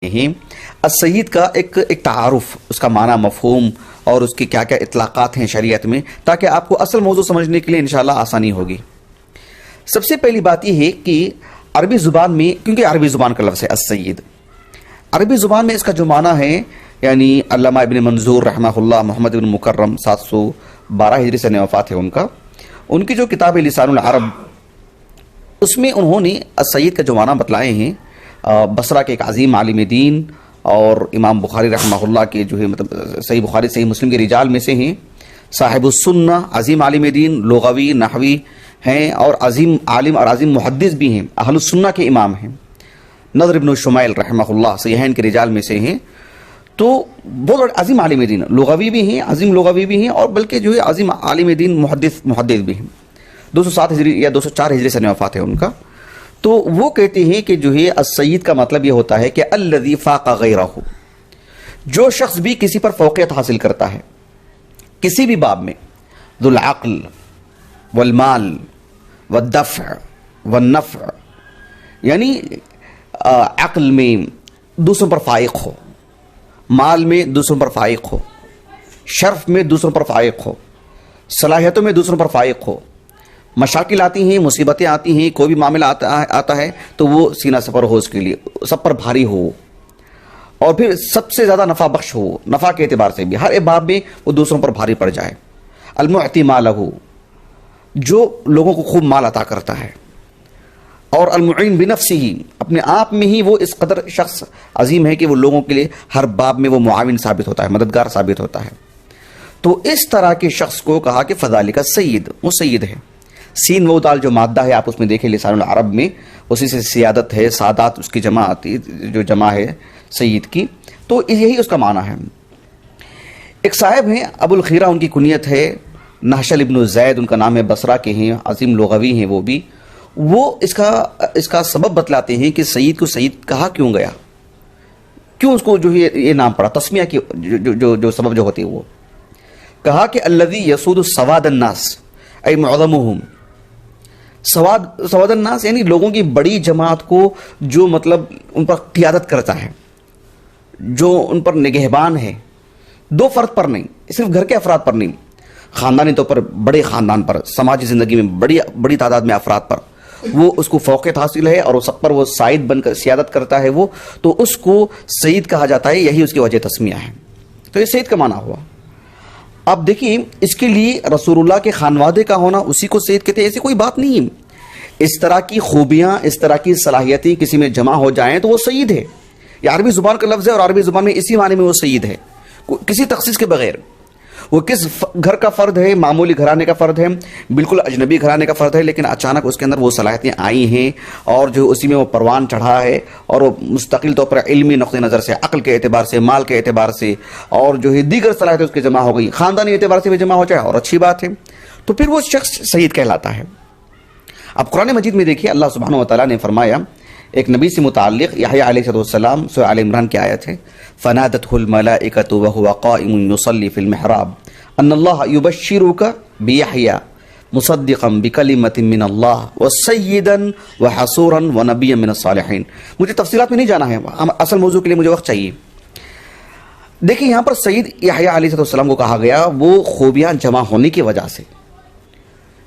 ہیں السید کا ایک تعارف، اس کا معنی، مفہوم اور اس کی کیا کیا اطلاقات ہیں شریعت میں، تاکہ آپ کو اصل موضوع سمجھنے کے لیے انشاءاللہ آسانی ہوگی۔ سب سے پہلی بات یہ ہے کہ عربی زبان میں، کیونکہ عربی زبان کا لفظ ہے السید، عربی زبان میں اس کا جو معنی ہے، یعنی علامہ ابن منظور رحمہ اللہ، محمد بن مکرم 712 ہجری سے وفات ہے ان کی جو کتاب ہے لسان العرب، اس میں انہوں نے السید کا جو معنی بتلائے ہیں۔ بصرہ کے ایک عظیم عالم دین اور امام بخاری رحمہ اللہ کے جو ہے صحیح بخاری صحیح مسلم کے رجال میں سے ہیں، صاحب السنہ، عظیم عالم دین، لغوی نحوی ہیں اور عظیم عالم اور عظیم محدث بھی ہیں، اہل السنہ کے امام ہیں۔ نضر ابن شمائل رحمہ اللہ صحیحین کے رجال میں سے ہیں، تو بہت عظیم عالم دین، لغوی بھی ہیں، عظیم لغوی بھی ہیں، اور بلکہ جو ہے عظیم عالم دین محدث بھی ہیں۔ 207 ہجری یا 204 ہجری سے وفات ہے ان کا۔ تو وہ کہتے ہیں کہ جو ہے السید کا مطلب یہ ہوتا ہے کہ الذی فاق غیرہ، جو شخص بھی کسی پر فوقیت حاصل کرتا ہے کسی بھی باب میں، ذو العقل والمال والدفع والنفع، یعنی عقل میں دوسروں پر فائق ہو، مال میں دوسروں پر فائق ہو، شرف میں دوسروں پر فائق ہو، صلاحیتوں میں دوسروں پر فائق ہو، مشاکل آتی ہیں، مصیبتیں آتی ہیں، کوئی بھی معاملہ آتا ہے تو وہ سینہ سفر ہو، اس کے لیے سب پر بھاری ہو، اور پھر سب سے زیادہ نفع بخش ہو، نفع کے اعتبار سے بھی ہر ایک باب میں وہ دوسروں پر بھاری پڑ جائے۔ المعطی مالہ، جو لوگوں کو خوب مال عطا کرتا ہے، اور المعین بنفسہ، اپنے آپ میں ہی وہ اس قدر شخص عظیم ہے کہ وہ لوگوں کے لیے ہر باب میں وہ معاون ثابت ہوتا ہے، مددگار ثابت ہوتا ہے۔ تو اس طرح کے شخص کو کہا کہ فذالک السید، وہ سید ہے۔ سین و دال جو مادہ ہے، آپ اس میں دیکھیں لسان العرب میں، اسی سے سیادت ہے، سادات اس کی جمع آتی، جو جمع ہے سید کی، تو یہی اس کا معنی ہے۔ ایک صاحب ہیں ابو الخیرہ، ان کی کنیت ہے، نحشل ابن زید ان کا نام ہے، بصرہ کے ہیں، عظیم لغوی ہیں وہ بھی۔ وہ اس کا سبب بتلاتے ہیں کہ سید کو سید کہا کیوں گیا، کیوں اس کو جو ہے یہ نام پڑا، تسمیہ کی جو سبب جو ہوتی ہے، وہ کہا کہ الذی یسود سواد الناس ای معظمہم، سواد الناس یعنی لوگوں کی بڑی جماعت کو جو مطلب ان پر قیادت کرتا ہے، جو ان پر نگہبان ہے، دو فرد پر نہیں، صرف گھر کے افراد پر نہیں، خاندانی طور پر بڑے خاندان پر، سماجی زندگی میں بڑی تعداد میں افراد پر وہ اس کو فوقیت حاصل ہے، اور وہ سب پر وہ سائد بن کر سیادت کرتا ہے، وہ تو اس کو سید کہا جاتا ہے، یہی اس کی وجہ تسمیہ ہے۔ تو یہ سید کا معنی ہوا۔ اب دیکھیں، اس کے لیے رسول اللہ کے خانوادے کا ہونا اسی کو سید کہتے ہیں، ایسی کوئی بات نہیں ہے۔ اس طرح کی خوبیاں، اس طرح کی صلاحیتیں کسی میں جمع ہو جائیں تو وہ سید ہے۔ یہ عربی زبان کا لفظ ہے، اور عربی زبان میں اسی معنی میں وہ سید ہے، کسی تخصیص کے بغیر۔ وہ کس گھر کا فرد ہے، معمولی گھرانے کا فرد ہے، بالکل اجنبی گھرانے کا فرد ہے، لیکن اچانک اس کے اندر وہ صلاحیتیں آئی ہیں، اور جو اسی میں وہ پروان چڑھا ہے، اور وہ مستقل طور پر علمی نقطہ نظر سے، عقل کے اعتبار سے، مال کے اعتبار سے، اور جو ہے دیگر صلاحیتیں اس کے جمع ہو گئی، خاندانی اعتبار سے بھی جمع ہو جائے اور اچھی بات ہے، تو پھر وہ شخص سید کہلاتا ہے۔ اب قرآن مجید میں دیکھیے، اللہ سبحانہ و تعالیٰ نے فرمایا ایک نبی سے متعلق، یحییٰ علیہ السلام، سورہ آل عمران کی آیت ہے، فنادته الملائکۃ وهو قائم یصلی فی المحراب ان اللہ یبشرک بیحییٰ مصدقا بکلمۃ من اللہ وسیدا وحصورا ونبیا من الصالحین۔ مجھے تفصیلات میں نہیں جانا ہے، اصل موضوع کے لیے مجھے وقت چاہیے۔ دیکھیں، یہاں پر سید یحییٰ علیہ السلام کو کہا گیا، وہ خوبیاں جمع ہونے کی وجہ سے،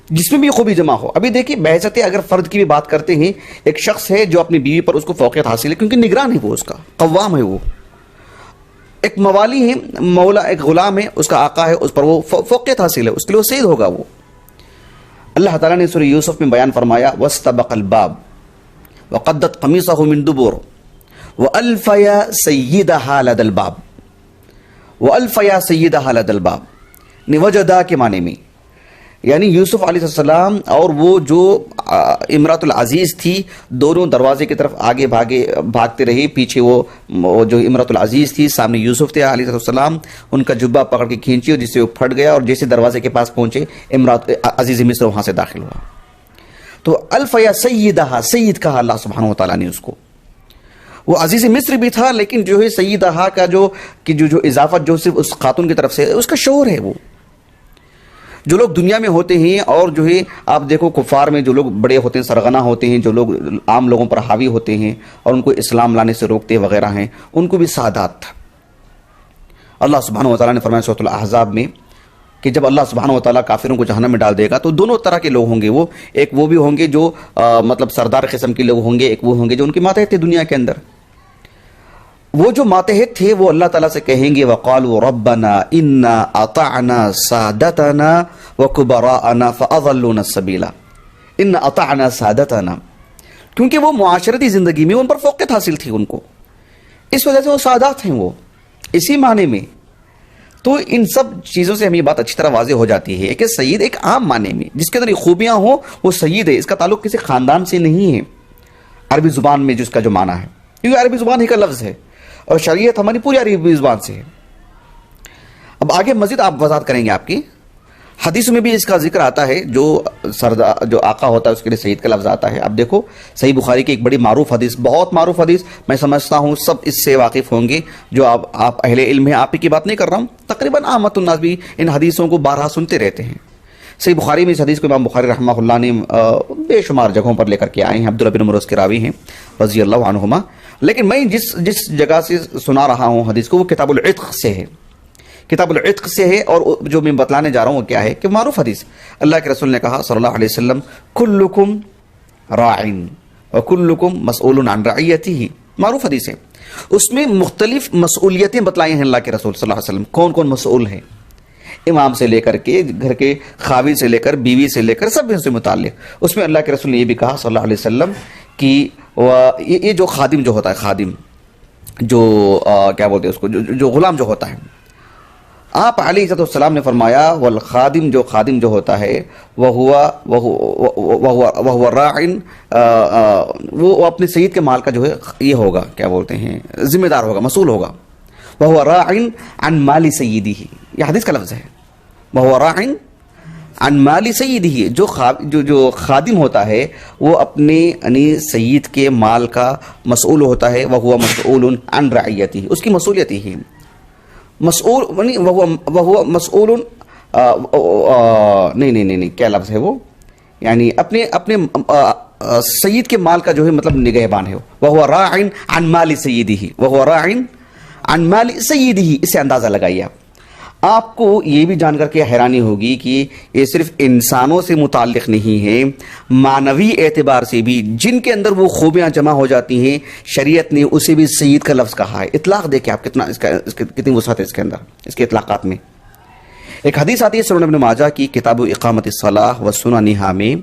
جس میں بھی خوبی جمع ہو۔ ابھی دیکھیے، بحثت اگر فرد کی بھی بات کرتے ہیں، ایک شخص ہے جو اپنی بیوی پر اس کو فوقیت حاصل ہے، کیونکہ نگران ہے، وہ اس کا قوام ہے، وہ ایک موالی ہے، مولا، ایک غلام ہے، اس کا آقا ہے، اس پر وہ فوقیت حاصل ہے، اس کے لیے وہ سید ہوگا۔ وہ اللہ تعالیٰ نے سورہ یوسف میں بیان فرمایا، وَاسْتَبَقَ الْبَابَ وَقَدَّتْ قَمِيصَهُ مِن دُبُرٍ وَأَلْفَيَا سَيِّدَهَا لَدَى الْبَابِ، وَأَلْفَيَا سَيِّدَهَا لَدَى الْبَابِ، وجدا کے معنی میں، یعنی یوسف علیہ السلام اور وہ جو امرات العزیز تھی، دونوں دروازے کی طرف آگے بھاگتے رہے، پیچھے وہ جو امرات العزیز تھی، سامنے یوسف تھے علیہ السلام، ان کا جبہ پکڑ کے کھینچی، اور جس سے وہ پھٹ گیا، اور جیسے دروازے کے پاس پہنچے، امرات عزیز مصر وہاں سے داخل ہوا۔ تو الفیا سیدہا، سید کہا اللہ سبحانہ و تعالیٰ نے اس کو۔ وہ عزیز مصر بھی تھا، لیکن جو ہے سیدہا کا جو اضافت جو صرف اس خاتون کی طرف سے، اس کا شوہر ہے وہ، جو لوگ دنیا میں ہوتے ہیں اور جو ہے آپ دیکھو کفار میں جو لوگ بڑے ہوتے ہیں، سرغنہ ہوتے ہیں، جو لوگ عام لوگوں پر حاوی ہوتے ہیں اور ان کو اسلام لانے سے روکتے وغیرہ ہیں، ان کو بھی سعادت تھا۔ اللہ سبحانہ و تعالیٰ نے فرمایا سورۃ الاحزاب میں کہ جب اللہ سبحانہ و تعالیٰ کافروں کو جہنم میں ڈال دے گا تو دونوں طرح کے لوگ ہوں گے، وہ ایک وہ بھی ہوں گے جو مطلب سردار قسم کے لوگ ہوں گے، ایک وہ ہوں گے جو ان کے ماتحت تھے دنیا کے اندر۔ وہ جو ماتحت تھے وہ اللہ تعالیٰ سے کہیں گے وَقَالُوا رَبَّنَا إِنَّا أَطَعْنَا سَادَتَنَا وَكُبَرَاءَنَا فَأَضَلُّونَا السَّبِيلَ إِنَّا أَطَعْنَا سَادَتَنَا، کیونکہ وہ معاشرتی زندگی میں ان پر فوقیت حاصل تھی ان کو، اس وجہ سے وہ سادات ہیں، وہ اسی معنی میں۔ تو ان سب چیزوں سے ہمیں یہ بات اچھی طرح واضح ہو جاتی ہے کہ سید ایک عام معنی میں جس کے اندر خوبیاں ہوں وہ سید ہے، اس کا تعلق کسی خاندان سے نہیں ہے عربی زبان میں جس کا جو معنی ہے، کیونکہ عربی زبان ہی کا لفظ ہے اور شریعت ہماری پوری عربی زبان سے ہے۔ اب آگے مزید آپ وضاحت کریں گے، آپ کی حدیث میں بھی اس کا ذکر آتا ہے، جو جو آقا ہوتا ہے اس کے لیے سید کا لفظ آتا ہے۔ اب دیکھو صحیح بخاری کی ایک بڑی معروف حدیث، بہت معروف حدیث، میں سمجھتا ہوں سب اس سے واقف ہوں گے، جو آپ اہل علم ہیں، آپ ہی کی بات نہیں کر رہا ہوں، تقریباً عامت الناس بھی ان حدیثوں کو بارہا سنتے رہتے ہیں۔ صحیح بخاری میں اس حدیث کو امام بخاری رحمہ اللہ نے بے شمار جگہوں پر لے کر کے آئے ہیں، عبداللہ بن عمر اس کے راوی ہیں رضی اللہ عنہما، لیکن میں جس جگہ سے سنا رہا ہوں حدیث کو وہ کتاب العتق سے ہے، کتاب العتق سے ہے، اور جو میں بتلانے جا رہا ہوں وہ کیا ہے کہ معروف حدیث، اللہ کے رسول نے کہا صلی اللہ علیہ وسلم کلکم راعن وکلکم مسئول عن رعیتہ، معروف حدیث ہے، اس میں مختلف مسئولیتیں بتلائی ہیں اللہ کے رسول صلی اللہ علیہ وسلم، کون کون مسئول ہیں، امام سے لے کر کے گھر کے خاوند سے لے کر بیوی سے لے کر سب سے متعلق۔ اس میں اللہ کے رسول نے یہ بھی کہا صلی اللہ علیہ وسلم کہ یہ جو خادم جو ہوتا ہے، خادم جو کیا بولتے ہیں اس کو، جو غلام جو ہوتا ہے، آپ علیہ السلام نے فرمایا والخادم جو خادم جو ہوتا ہے وہ راعن، وہ اپنے سید کے مال کا جو ہے یہ ہوگا، کیا بولتے ہیں، ذمہ دار ہوگا، مسئول ہوگا، وهو راع عن مال سیدہ، یہ حدیث کا لفظ ہے، وهو راع عن مال سیدہ، جو خادم ہوتا ہے وہ اپنے یعنی سید کے مال کا مسئول ہوتا ہے، وهو مسئول عن رعیتہ، اس کی مسئولیت ہی مسئول، وهو مسئول نہیں کیا لفظ ہے وہ، یعنی اپنے سید کے مال کا جو ہے مطلب نگہبان ہے، وهو راع عن مال سیدہ، وهو راع عن مال سیدہ، اس سے اندازہ لگائیے آپ کو یہ بھی جان کر کے حیرانی ہوگی کہ یہ صرف انسانوں سے متعلق نہیں ہے، معنوی اعتبار سے بھی جن کے اندر وہ خوبیاں جمع ہو جاتی ہیں شریعت نے اسے بھی سید کا لفظ کہا ہے۔ اطلاق دیکھیں آپ کتنا کتنی وسعت ہے اس کے اندر، اس کے اطلاقات میں۔ ایک حدیث آتی ہے سنن ابن ماجہ کی کتاب اقامت الصلاۃ وسننھا میں،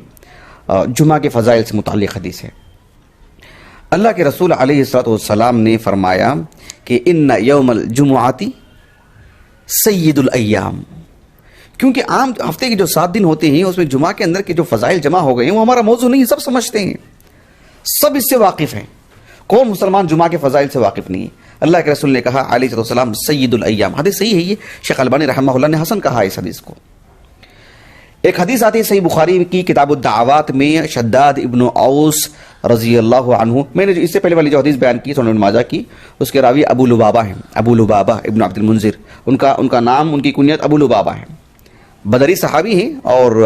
جمعہ کے فضائل سے متعلق حدیث ہے۔ اللہ کے رسول علیہ السلام نے فرمایا کہ ان یوم الجمعۃ سید الایام، کیونکہ عام ہفتے کے جو 7 دن ہوتے ہیں اس میں جمعہ کے اندر کے جو فضائل جمع ہو گئے ہیں وہ ہمارا موضوع نہیں، سب سمجھتے ہیں، سب اس سے واقف ہیں، کون مسلمان جمعہ کے فضائل سے واقف نہیں ہے؟ اللہ کے رسول نے کہا علیہ السلام سید الایام، حدیث صحیح ہے، یہ شیخ البانی رحمہ اللہ نے حسن کہا اس حدیث کو۔ ایک حدیث آتی ہے صحیح بخاری کی کتاب الدعوات میں، شداد ابن اوس رضی اللہ عنہ، میں نے جو اس سے پہلے والی جو حدیث بیان کی سنن ابن ماجہ کی، اس کے راوی ابو لبابہ ہیں، ابو لبابہ ابن عبد المنذر، ان کا نام، ان کی کنیت ابو لبابہ ہے، بدری صحابی ہیں، اور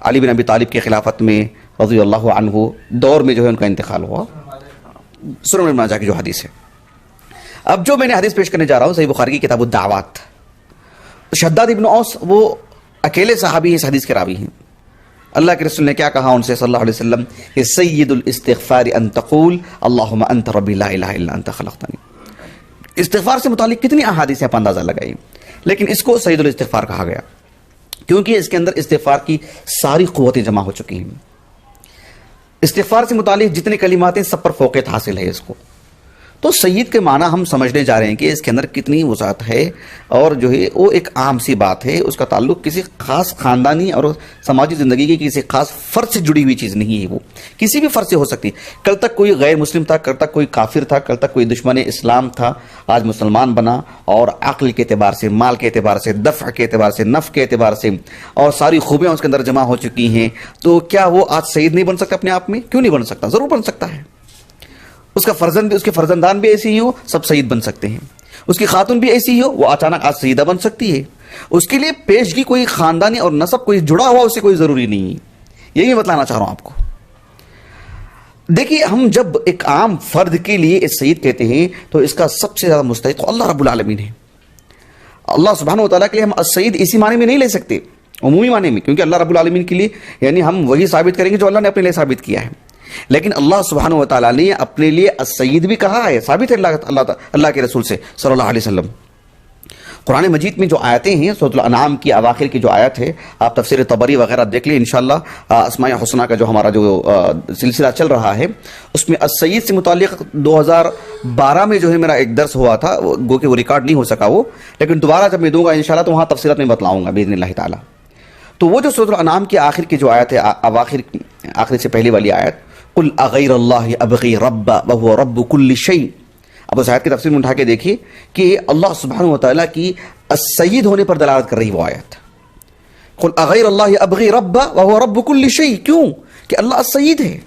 علی بن ابی طالب کی خلافت میں رضی اللہ عنہ دور میں جو ہے ان کا انتقال ہوا، سنن ابن ماجہ کی جو حدیث ہے۔ اب جو میں نے حدیث پیش کرنے جا رہا ہوں صحیح بخاری کی کتاب الدعوات، شداد ابن اوس وہ اکیلے صحابی اس حدیث کے راوی ہیں۔ اللہ کے رسول نے کیا کہا ان سے صلی اللہ علیہ وسلم کہ سید الاستغفار ان تقول اللہم انت ربی لا الہ الا انت خلقتنی۔ استغفار سے متعلق کتنی احادیث ہیں آپ اندازہ لگائیں، لیکن اس کو سید الاستغفار کہا گیا کیونکہ اس کے اندر استغفار کی ساری قوتیں جمع ہو چکی ہیں، استغفار سے متعلق جتنے کلمات ہیں سب پر فوقیت حاصل ہے اس کو۔ تو سید کے معنی ہم سمجھنے جا رہے ہیں کہ اس کے اندر کتنی وسعت ہے، اور جو ہے وہ ایک عام سی بات ہے، اس کا تعلق کسی خاص خاندانی اور سماجی زندگی کی کسی خاص فرد سے جڑی ہوئی چیز نہیں ہے، وہ کسی بھی فرد سے ہو سکتی۔ کل تک کوئی غیر مسلم تھا، کل تک کوئی کافر تھا، کل تک کوئی دشمن اسلام تھا، آج مسلمان بنا، اور عقل کے اعتبار سے، مال کے اعتبار سے، دفع کے اعتبار سے، نفع کے اعتبار سے، اور ساری خوبیاں اس کے اندر جمع ہو چکی ہیں، تو کیا وہ آج سید نہیں بن سکتا اپنے آپ میں؟ کیوں نہیں بن سکتا؟ ضرور بن سکتا ہے۔ اس کا فرزند بھی، اس کے فرزندان بھی ایسی ہی ہو، سب سید بن سکتے ہیں۔ اس کی خاتون بھی ایسی ہی ہو، وہ اچانک آج سیدہ بن سکتی ہے۔ اس کے لیے پیشگی کوئی خاندانی اور نسب کوئی جڑا ہوا اسے کوئی ضروری نہیں ہے. یہی میں بتلانا چاہ رہا ہوں آپ کو. دیکھیے ہم جب ایک عام فرد کے لیے اس سید کہتے ہیں تو اس کا سب سے زیادہ مستحق اللہ رب العالمین ہے. اللہ سبحانہ و تعالیٰ کے لیے ہم السید اسی معنی میں نہیں لے سکتے, عمومی معنی میں, کیونکہ اللہ رب العالمین کے لیے یعنی ہم وہی ثابت کریں گے جو اللہ نے اپنے لیے ثابت کیا ہے. لیکن اللہ سبحانہ و تعالیٰ نے اپنے لیے السید بھی کہا ہے, ثابت ہے اللہ کے رسول سے صلی اللہ علیہ وسلم. قرآن مجید میں جو آیتیں ہیں, سورۃ الانعام کی اواخر کی جو آیت ہے, آپ تفسیر طبری وغیرہ دیکھ لیں انشاءاللہ. اسماء حسنہ کا جو ہمارا جو سلسلہ چل رہا ہے اس میں السید سے متعلق 2012 میں جو ہے میرا ایک درس ہوا تھا, گو کہ وہ ریکارڈ نہیں ہو سکا وہ, لیکن دوبارہ جب میں دوں گا انشاءاللہ تو وہاں تفصیلات میں بتلاؤں گا باذن اللہ تعالیٰ. تو وہ جو سورۃ الانعام کی آخر کی جو آیت ہے, آخر سے پہلی والی آیت, قل اغیر اللہ ابغی ربا وهو رب کل شیء, اب اس آیت کی تفسیر میں اٹھا کے دیکھیے کہ اللہ سبحانہ و تعالیٰ کی السید ہونے پر دلالت کر رہی وہ آیت. قل اغیر اللہ ابغی ربا وهو رب کل شیء, کیوں کہ اللہ السید ہے.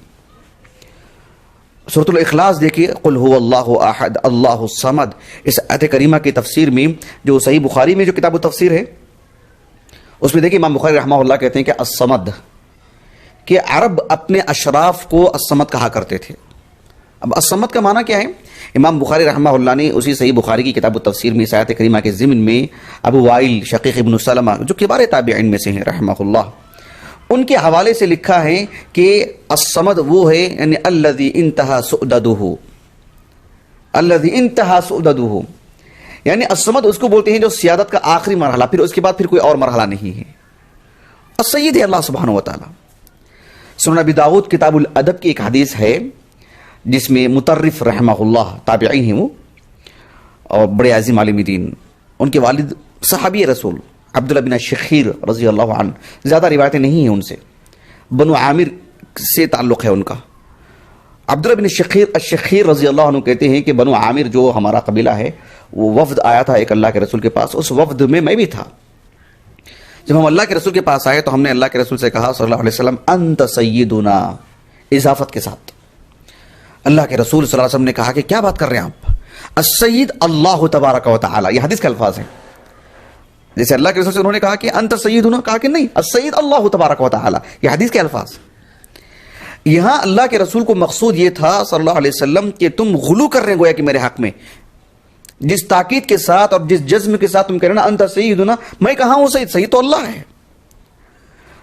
سورۃ الاخلاص دیکھیے, قل هو اللہ احد اللہ الصمد. اس آیت کریمہ کی تفسیر میں جو صحیح بخاری میں جو کتاب التفسیر ہے اس میں دیکھیے امام بخاری رحمہ اللہ کہتے ہیں کہ الصمد, کہ عرب اپنے اشراف کو الصمد کہا کرتے تھے. اب الصمد کا معنی کیا ہے؟ امام بخاری رحمہ اللہ نے اسی صحیح بخاری کی کتاب التفسیر میں اس آیت کریمہ کے ضمن میں ابو وائل شقیق ابن سلمہ جو کبار تابعین میں سے ہیں رحمہ اللہ, ان کے حوالے سے لکھا ہے کہ الصمد وہ ہے یعنی الذی انتہا سؤددہ, الذی انتہا سؤددہ, یعنی الصمد اس کو بولتے ہیں جو سیادت کا آخری مرحلہ, پھر اس کے بعد پھر کوئی اور مرحلہ نہیں ہے. السید ہے اللہ سبحانہ و تعالیٰ. سنن ابی داؤد کتاب الادب کی ایک حدیث ہے جس میں مطرف رحمہ اللہ تابعین ہیں وہ اور بڑے عظیم عالم دین, ان کے والد صحابی رسول عبداللہ بن شخیر رضی اللہ عنہ, زیادہ روایتیں نہیں ہیں ان سے, بنو عامر سے تعلق ہے ان کا. عبداللہ بن شخیر رضی اللہ عنہ کہتے ہیں کہ بنو عامر جو ہمارا قبیلہ ہے وہ وفد آیا تھا ایک اللہ کے رسول کے پاس, اس وفد میں بھی تھا. جب ہم اللہ کے رسول کے پاس آئے تو ہم نے اللہ کے رسول سے کہا صلی اللہ علیہ وسلم انت سیدنا, اضافت کے ساتھ. اللہ کے رسول صلی اللہ علیہ وسلم نے کہا کہ کیا بات کر رہے ہیں آپ, السید اللہ تبارک و تعالی, یہ حدیث کے الفاظ ہیں. جیسے اللہ کے رسول سے انہوں نے کہا کہ انت سیدنا, کہا کہ نہیں السید اللہ تبارک و تعالی, یہ حدیث کے الفاظ. یہاں اللہ کے رسول کو مقصود یہ تھا صلی اللہ علیہ وسلم کہ تم غلو کر رہے ہیں گویا کہ میرے حق میں, جس تاکید کے ساتھ اور جس جزم کے ساتھ تم کہہ رہے نا انت سیدنا, میں کہاں ہوں سید, سید تو اللہ ہے.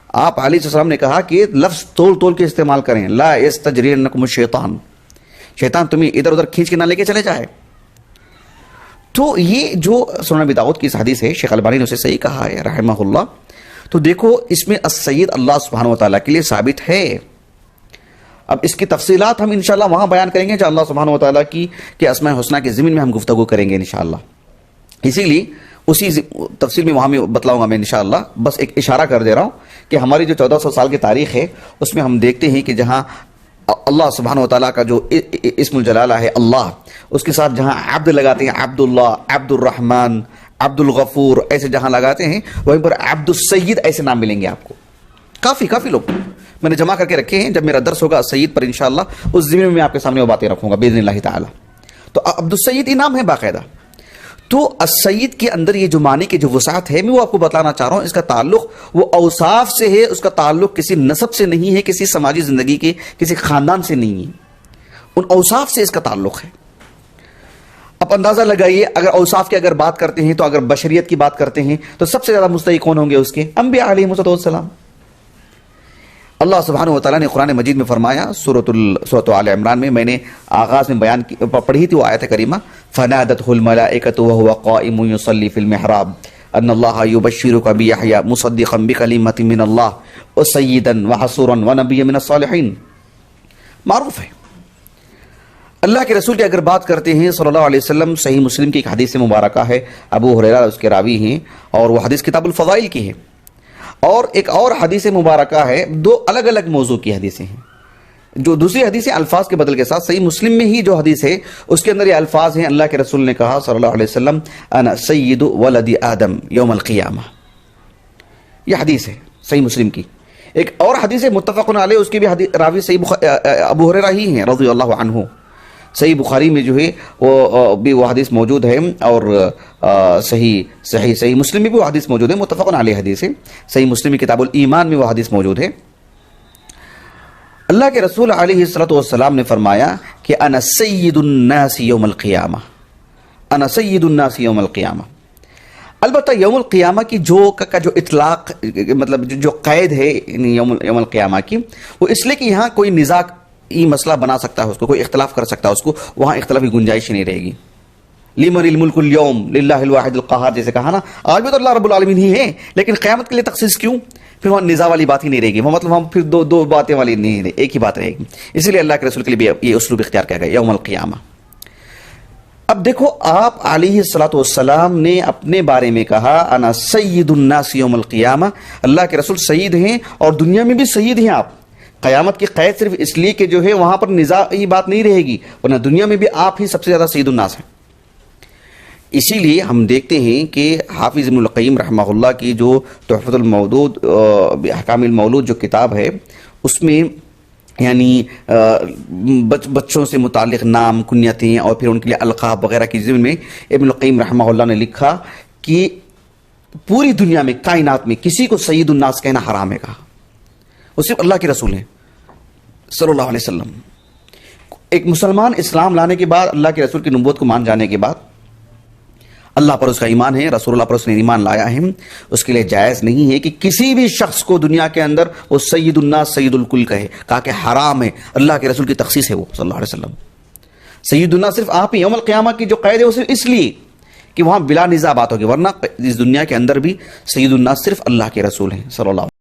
آپ علیہ السلام نے کہا کہ لفظ تول تول کے استعمال کریں, لا یستجرینکم الشیطان, شیطان تمہیں ادھر ادھر کھینچ کے نہ لے کے چلے جائے. تو یہ جو سنن ابی داؤد کی حدیث ہے, شیخ البانی نے اسے صحیح کہا ہے رحمہ اللہ. تو دیکھو اس میں السید اللہ سبحانہ و تعالیٰ کے لیے ثابت ہے. اب اس کی تفصیلات ہم انشاءاللہ وہاں بیان کریں گے جو اللہ سبحانہ و تعالیٰ کی کہ اسماء حسنہ کے ضمن میں ہم گفتگو کریں گے انشاءاللہ. اسی لیے اسی تفصیل میں وہاں میں بتلاؤں گا میں انشاءاللہ. بس ایک اشارہ کر دے رہا ہوں کہ ہماری جو 1400 سال کی تاریخ ہے اس میں ہم دیکھتے ہیں کہ جہاں اللہ سبحانہ و تعالیٰ کا جو اسم الجلالہ ہے اللہ, اس کے ساتھ جہاں عبد لگاتے ہیں, عبد اللہ, عبد الرحمن, عبد الغفور, ایسے جہاں لگاتے ہیں وہیں پر عبد السید ایسے نام ملیں گے آپ کو. کافی لوگ میں نے جمع کر کے رکھے ہیں. جب میرا درس ہوگا السید پر انشاءاللہ اس زمین میں آپ کے سامنے وہ باتیں رکھوں گا باذن اللہ تعالیٰ. تو عبد السید انعام ہے باقاعدہ. تو السید کے اندر یہ جو معنی کی جو وسعت ہے میں وہ آپ کو بتلانا چاہ رہا ہوں. اس کا تعلق وہ اوصاف سے ہے, اس کا تعلق کسی نسب سے نہیں ہے, کسی سماجی زندگی کے کسی خاندان سے نہیں ہے, ان اوصاف سے اس کا تعلق ہے. اب اندازہ لگائیے اگر اوصاف کی اگر بات کرتے ہیں تو اگر بشریت کی بات کرتے ہیں تو سب سے زیادہ مستحق کون ہوں گے اس کے؟ انبیاء علیہم السلام. اللہ سبحانہ و تعالیٰ نے قرآن مجید میں فرمایا سورۃ آل عمران میں نے آغاز میں بیان پڑھی تھی وہ آیت کریمہ, فنادته الملائکۃ وهو قائم یصلی فی المحراب ان اللہ یبشرک بیحییٰ مصدقا بکلمۃ من اللہ وسیدا وحصورا ونبیا من الصالحین. معروف ہے. اللہ کے رسول کی اگر بات کرتے ہیں صلی اللہ علیہ وسلم, صحیح مسلم کی ایک حدیث مبارکہ ہے, ابو ہریرہ اس کے راوی ہیں اور وہ حدیث کتاب الفضائل کی ہے. اور ایک اور حدیث مبارکہ ہے, دو الگ الگ موضوع کی حدیثیں ہیں. جو دوسری حدیث الفاظ کے بدل کے ساتھ صحیح مسلم میں ہی جو حدیث ہے اس کے اندر یہ الفاظ ہیں, اللہ کے رسول نے کہا صلی اللہ علیہ وسلم انا سید ولد آدم یوم القیامہ. یہ حدیث ہے صحیح مسلم کی. ایک اور حدیث متفق علیہ, اس کی بھی راوی صحیح ابو ہریرہ ہی ہیں رضی اللہ عنہ. صحیح بخاری میں جو ہے وہ بھی وہ حدیث موجود ہے، اور صحیح مسلم میں بھی وہ حدیث موجود ہے، متفق علیہ حدیث ہے، صحیح مسلم کی کتاب الایمان میں وہ حدیث موجود ہے۔ اللہ کے رسول علیہ الصلوۃ والسلام نے فرمایا کہ انا سید الناس یوم القیامہ، انا سید الناس یوم القیامہ۔ البتہ یوم القیامہ کی جو اطلاق، مطلب جو قید ہے یوم القیامہ کی، وہ اس لیے کہ یہاں کوئی نزاع مسئلہ بنا سکتا ہے، اس کو کوئی اختلاف کر سکتا ہے، اس کو وہاں اختلاف کی گنجائش نہیں رہے گی۔ لمن الملک اليوم للہ الواحد القہار، جیسے کہا نا، آج بھی تو اللہ رب العالمین ہی ہے، لیکن قیامت کے لیے تخصیص کیوں؟ پھر وہاں نزاع والی بات ہی نہیں رہے گی، وہ مطلب ہم پھر دو باتیں والی نہیں رہے، ایک ہی بات رہے گی۔ اسی لیے اللہ کے رسول کے لیے بھی یہ اسلوب اختیار کیا گیا، یوم القیامہ۔ اب دیکھو، آپ علیہ الصلوۃ والسلام نے اپنے بارے میں کہا انا سید الناس یوم القیامہ، اللہ کے رسول سید ہیں اور دنیا میں بھی سید ہیں آپ۔ قیامت کی قید صرف اس لیے کہ جو ہے وہاں پر نزاعی بات نہیں رہے گی، ورنہ دنیا میں بھی آپ ہی سب سے زیادہ سید الناس ہیں۔ اسی لیے ہم دیکھتے ہیں کہ حافظ ابن القیم رحمہ اللہ کی جو تحفۃ المولود بأحکام المولود جو کتاب ہے، اس میں یعنی بچوں سے متعلق نام، کنیتیں اور پھر ان کے لیے القاب وغیرہ کی ضمن میں ابن القیم رحمہ اللہ نے لکھا کہ پوری دنیا میں، کائنات میں کسی کو سید الناس کہنا حرام ہے، کہا وہ صرف اللہ کے رسول ہیں صلی اللہ علیہ وسلم۔ ایک مسلمان اسلام لانے کے بعد، اللہ کے رسول کی نبوت کو مان جانے کے بعد، اللہ پر اس کا ایمان ہے، رسول اللہ پر اس نے ایمان لایا ہے، اس کے لیے جائز نہیں ہے کہ کسی بھی شخص کو دنیا کے اندر وہ سید الناس، سید الکل کہے، کہا کہ حرام ہے، اللہ کے رسول کی تخصیص ہے وہ صلی اللہ علیہ وسلم۔ سید الناس صرف آپ ہی، یوم القیامہ کی جو قید ہے وہ صرف اس لیے کہ وہاں بلا نزاع بات ہوگی، ورنہ اس دنیا کے اندر بھی سید الناس صرف اللہ کے رسول ہیں صلی اللہ علیہ وسلم۔